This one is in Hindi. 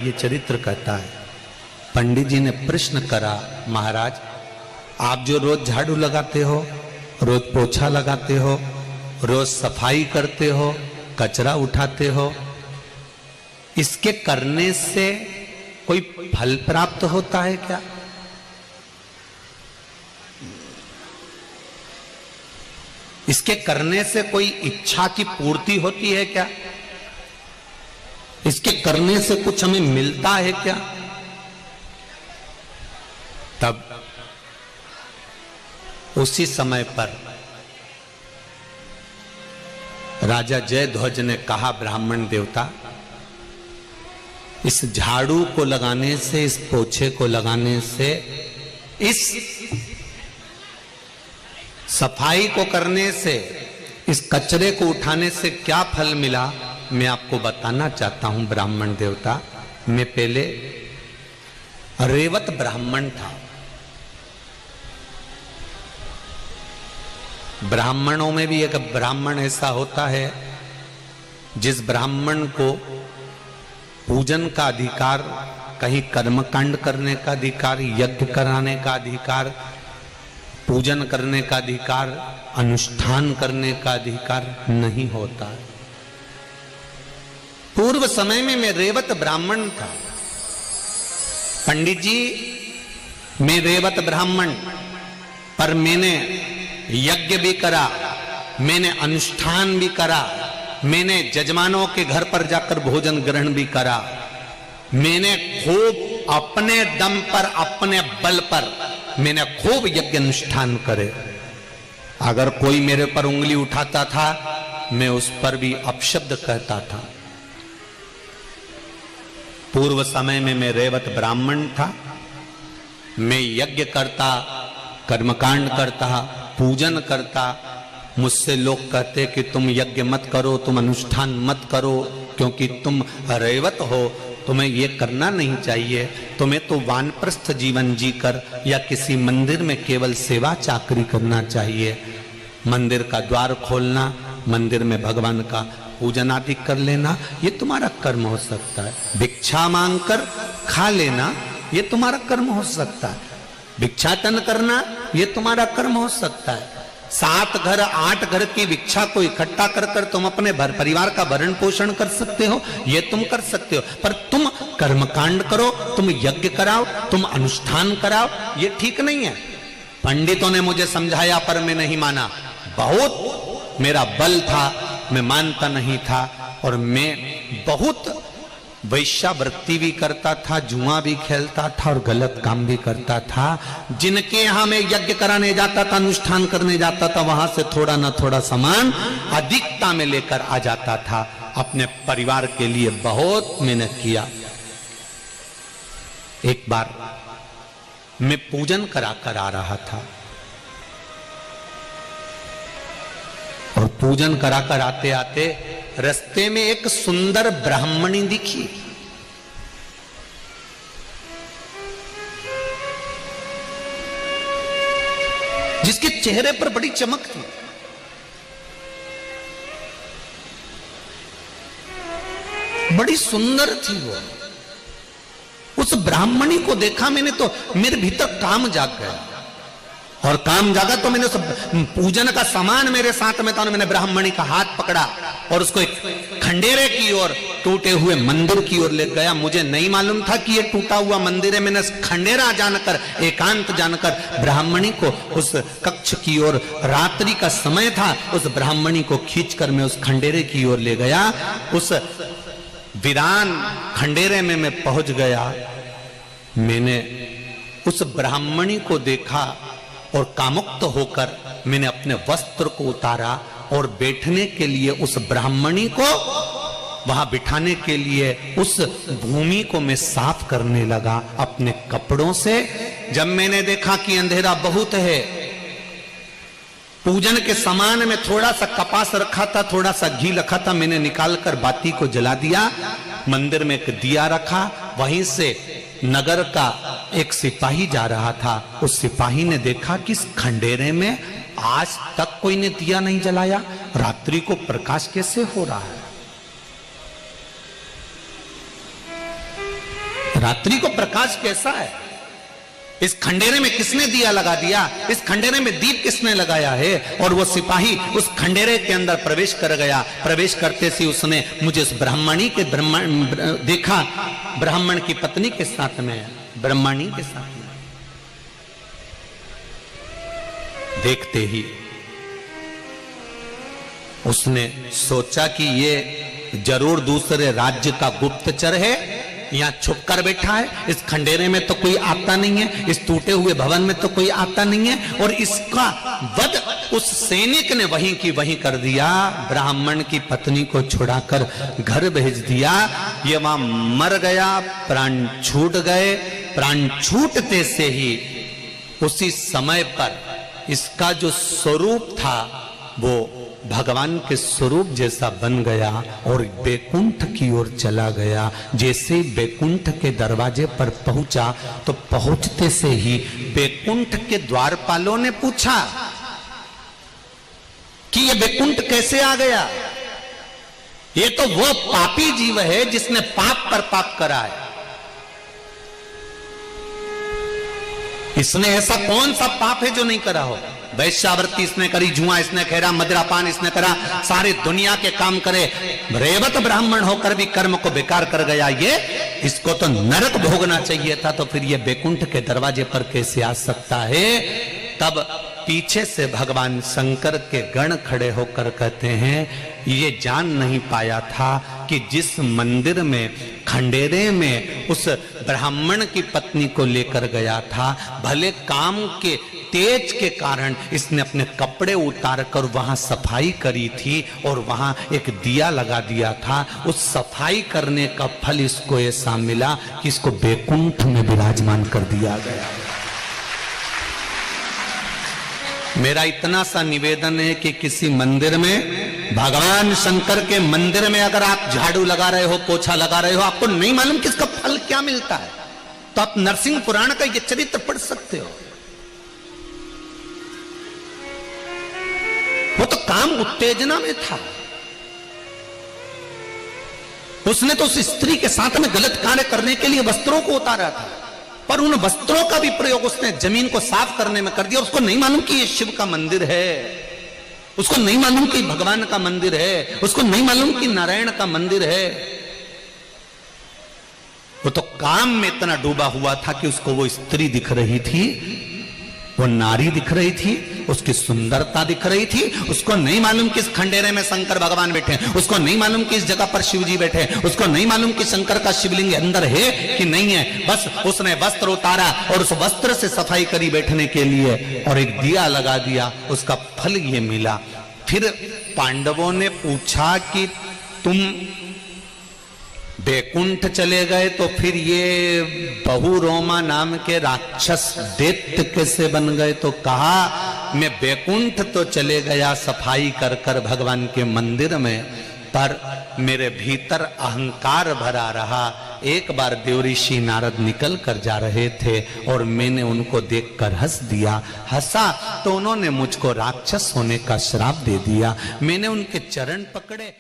ये चरित्र कहता है। पंडित जी ने प्रश्न करा, महाराज आप जो रोज झाड़ू लगाते हो, रोज पोछा लगाते हो, रोज सफाई करते हो, कचरा उठाते हो, इसके करने से कोई फल प्राप्त होता है क्या? इसके करने से कोई इच्छा की पूर्ति होती है क्या? इसके करने से कुछ हमें मिलता है क्या? तब उसी समय पर राजा जयध्वज ने कहा, ब्राह्मण देवता, इस झाड़ू को लगाने से, इस पोछे को लगाने से, इस सफाई को करने से, इस कचरे को उठाने से क्या फल मिला, मैं आपको बताना चाहता हूं ब्राह्मण देवता। मैं पहले रेवत ब्राह्मण था। ब्राह्मणों में भी एक ब्राह्मण ऐसा होता है जिस ब्राह्मण को पूजन का अधिकार, कहीं कर्मकांड करने का अधिकार, यज्ञ कराने का अधिकार, पूजन करने का अधिकार, अनुष्ठान करने का अधिकार नहीं होता है। पूर्व समय में मैं रेवत ब्राह्मण था। पंडित जी, मैं रेवत ब्राह्मण, पर मैंने यज्ञ भी करा, मैंने अनुष्ठान भी करा, मैंने जजमानों के घर पर जाकर भोजन ग्रहण भी करा, मैंने खूब अपने दम पर, अपने बल पर मैंने खूब यज्ञ अनुष्ठान करे। अगर कोई मेरे पर उंगली उठाता था, मैं उस पर भी अपशब्द कहता था। पूर्व समय में मैं रेवत ब्राह्मण था। मैं यज्ञ करता, कर्मकांड करता, पूजन करता। मुझसे लोग कहते कि तुम यज्ञ मत करो, तुम अनुष्ठान मत करो, क्योंकि तुम रेवत हो, तुम्हें ये करना नहीं चाहिए। तुम्हें तो वानप्रस्थ जीवन जीकर या किसी मंदिर में केवल सेवा चाकरी करना चाहिए। मंदिर का द्वार खोलना, मंदिर में भगवान का पूजन आदि कर लेना, ये तुम्हारा कर्म हो सकता है। भिक्षा मांगकर खा लेना, ये तुम्हारा कर्म हो सकता है। भिक्षाटन करना, ये तुम्हारा कर्म हो सकता है। 7 घर 8 घर की भिक्षा को इकट्ठा कर कर तुम अपने परिवार का भरण पोषण कर सकते हो, ये तुम कर सकते हो। पर तुम कर्मकांड करो, तुम यज्ञ कराओ, तुम अनुष्ठान कराओ, ये ठीक नहीं है। पंडितों ने मुझे समझाया पर मैं नहीं माना। बहुत मेरा बल था, मैं मानता नहीं था। और मैं बहुत वैश्यावृत्ति भी करता था, जुआ भी खेलता था और गलत काम भी करता था। जिनके यहां मैं यज्ञ कराने जाता था, अनुष्ठान करने जाता था, वहां से थोड़ा ना थोड़ा सामान अधिकता में लेकर आ जाता था। अपने परिवार के लिए बहुत मेहनत किया। एक बार मैं पूजन कराकर आ रहा था और पूजन कराकर आते आते रास्ते में एक सुंदर ब्राह्मणी दिखी। जिसके चेहरे पर बड़ी चमक थी। बड़ी सुंदर थी वो। उस ब्राह्मणी को देखा मैंने तो मेरे भीतर काम जाग गया। और काम जागा तो मैंने पूजन का सामान मेरे साथ में था। मैंने ब्राह्मणी का हाथ पकड़ा और उसको एक खंडेरे की ओर, टूटे हुए मंदिर की ओर ले गया। मुझे नहीं मालूम था कि ये टूटा हुआ मंदिर है। मैंने खंडेरा जानकर, एकांत जानकर ब्राह्मणी को उस कक्ष की ओर, रात्रि का समय था, उस ब्राह्मणी को खींचकर मैं उस खंडेरे की ओर ले गया। उस वीरान खंडेरे में मैं पहुंच गया। मैंने उस ब्राह्मणी को देखा और कामुक्त होकर मैंने अपने वस्त्र को उतारा और बैठने के लिए उस ब्राह्मणी को, वहां बिठाने के लिए उस भूमि को मैं साफ करने लगा अपने कपड़ों से। जब मैंने देखा कि अंधेरा बहुत है, पूजन के सामान में थोड़ा सा कपास रखा था, थोड़ा सा घी रखा था, मैंने निकालकर बाती को जला दिया। मंदिर में एक दिया रखा। वहीं से नगर का एक सिपाही जा रहा था। उस सिपाही ने देखा कि इस खंडेरे में आज तक कोई ने दिया नहीं जलाया, रात्रि को प्रकाश कैसे हो रहा है। रात्रि को प्रकाश कैसा है? इस खंडेरे में किसने दिया लगा दिया? इस खंडेरे में दीप किसने लगाया है? और वो सिपाही उस खंडेरे के अंदर प्रवेश कर गया। प्रवेश करते से उसने मुझे उस ब्राह्मणी के देखा, ब्राह्मण की पत्नी के साथ में, ब्रह्मणी के साथ में। देखते ही उसने सोचा कि ये जरूर दूसरे राज्य का गुप्तचर है, यहां छुप कर बैठा है। इस खंडेरे में तो कोई आता नहीं है, इस टूटे हुए भवन में तो कोई आता नहीं है, और इसका वध उस सैनिक ने वहीं की वहीं कर दिया। ब्राह्मण की पत्नी को छुड़ाकर घर भेज दिया। ये वहां मर गया, प्राण छूट गए। प्राण छूटते से ही उसी समय पर इसका जो स्वरूप था वो भगवान के स्वरूप जैसा बन गया और बैकुंठ की ओर चला गया। जैसे बैकुंठ के दरवाजे पर पहुंचा तो पहुंचते से ही बैकुंठ के द्वारपालों ने पूछा कि ये बैकुंठ कैसे आ गया? ये तो वो पापी जीव है जिसने पाप पर पाप करा है। इसने ऐसा कौन सा पाप है जो नहीं करा हो? वैश्यावृत्ति इसने करी, जुआ इसने खेरा, मदिरापान इसने करा, सारी दुनिया के काम करे। रेवत ब्राह्मण होकर भी कर्म को बेकार कर गया। ये इसको तो नरक भोगना चाहिए था, तो फिर ये बैकुंठ के दरवाजे पर कैसे आ सकता है? तब पीछे से भगवान शंकर के गण खड़े होकर कहते हैं, ये जान नहीं पाया था कि जिस मंदिर में खंडेरे में उस ब्राह्मण की पत्नी को लेकर गया था, भले काम के तेज के कारण इसने अपने कपड़े उतार कर वहां सफाई करी थी और वहां एक दिया लगा दिया था। उस सफाई करने का फल इसको ऐसा मिला कि इसको बैकुंठ में विराजमान कर दिया गया। मेरा इतना सा निवेदन है कि किसी मंदिर में, भगवान शंकर के मंदिर में अगर आप झाड़ू लगा रहे हो, पोछा लगा रहे हो, आपको नहीं मालूम कि इसका फल क्या मिलता है, तो आप नरसिंह पुराण का ये चरित्र पढ़ सकते हो। वो तो काम उत्तेजना में था। उसने तो उस स्त्री के साथ में गलत कार्य करने के लिए वस्त्रों को उतारा था, पर उन वस्त्रों का भी प्रयोग उसने जमीन को साफ करने में कर दिया। उसको नहीं मालूम कि ये शिव का मंदिर है, उसको नहीं मालूम कि भगवान का मंदिर है, उसको नहीं मालूम कि नारायण का मंदिर है। वो तो काम में इतना डूबा हुआ था कि उसको वो स्त्री दिख रही थी, वो नारी दिख रही थी, उसकी सुंदरता दिख रही थी। उसको नहीं मालूम कि इस खंडेरे में शंकर भगवान बैठे हैं, उसको नहीं मालूम कि इस जगह पर शिव जी बैठे हैं, उसको नहीं मालूम कि शंकर का शिवलिंग अंदर है कि नहीं है। बस उसने वस्त्र उतारा और उस वस्त्र से सफाई करी बैठने के लिए और एक दिया लगा दिया, उसका फल ये मिला। फिर पांडवों ने पूछा कि तुम बैकुंठ चले गए तो फिर ये बहुरोमा नाम के राक्षस दैत्य कैसे बन गए? तो कहा, मैं बैकुंठ तो चले गया सफाई कर कर भगवान के मंदिर में, पर मेरे भीतर अहंकार भरा रहा। एक बार देवऋषि नारद निकल कर जा रहे थे और मैंने उनको देखकर हंसा तो उन्होंने मुझको राक्षस होने का श्राप दे दिया। मैंने उनके चरण पकड़े।